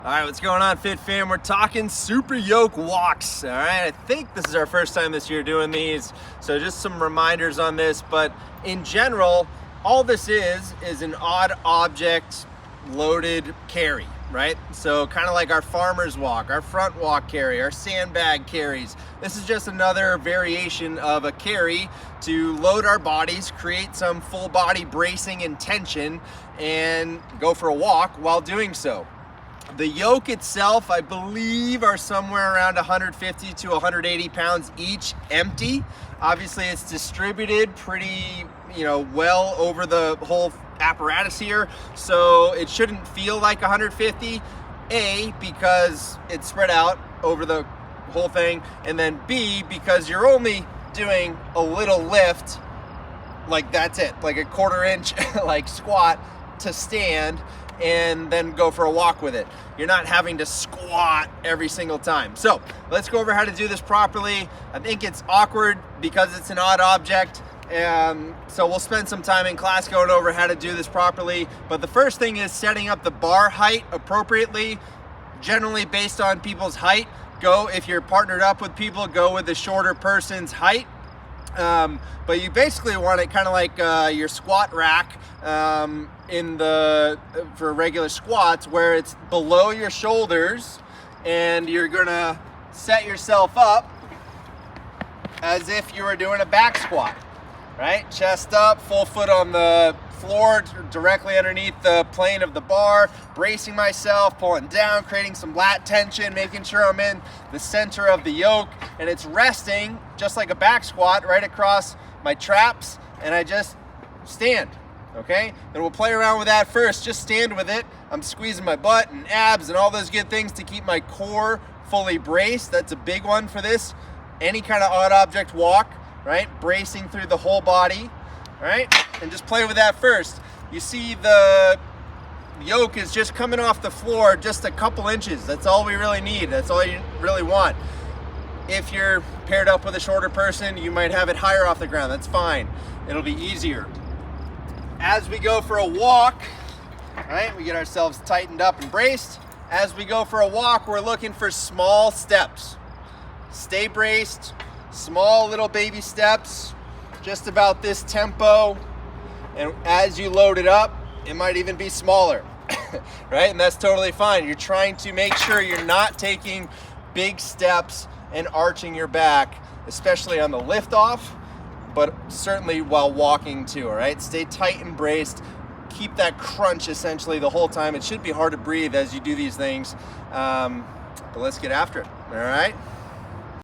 All right, what's going on, Fit Fam? We're talking super yoke walks. All right, I think this is our first time this year doing these, so just some reminders on this. But in general, all this is an odd object loaded carry, right? So kind of like our farmer's walk, our front walk carry, our sandbag carries. This is just another variation of a carry to load our bodies, create some full body bracing and tension, and go for a walk while doing so. The yoke itself, I believe, are somewhere around 150 to 180 pounds each empty. Obviously, it's distributed pretty, well over the whole apparatus here, so it shouldn't feel like 150. A, because it's spread out over the whole thing, and then B, because you're only doing a little lift, like that's it, like a quarter inch like squat to stand, and then go for a walk with it. You're not having to squat every single time. So let's go over how to do this properly. I think it's awkward because it's an odd object. So we'll spend some time in class going over how to do this properly. But the first thing is setting up the bar height appropriately, generally based on people's height. If you're partnered up with people, go with the shorter person's height. But you basically want it kind of like your squat rack for regular squats, where it's below your shoulders, and you're gonna set yourself up as if you were doing a back squat, right? Chest up, full foot on the floor directly underneath the plane of the bar, bracing myself, pulling down, creating some lat tension, making sure I'm in the center of the yoke, and it's resting just like a back squat right across my traps, and I just stand. Okay, and we'll play around with that first. Just stand with it. I'm squeezing my butt and abs and all those good things to keep my core fully braced. That's a big one for this. Any kind of odd object walk, right? Bracing through the whole body, right? And just play with that first. You see the yoke is just coming off the floor just a couple inches. That's all we really need. That's all you really want. If you're paired up with a shorter person, you might have it higher off the ground. That's fine. It'll be easier. As we go for a walk, right, we get ourselves tightened up and braced. As we go for a walk, we're looking for small steps. Stay braced, small little baby steps, just about this tempo. And as you load it up, it might even be smaller, right? And that's totally fine. You're trying to make sure you're not taking big steps and arching your back, especially on the lift off, but certainly while walking too, all right? Stay tight and braced. Keep that crunch essentially the whole time. It should be hard to breathe as you do these things, but let's get after it, all right?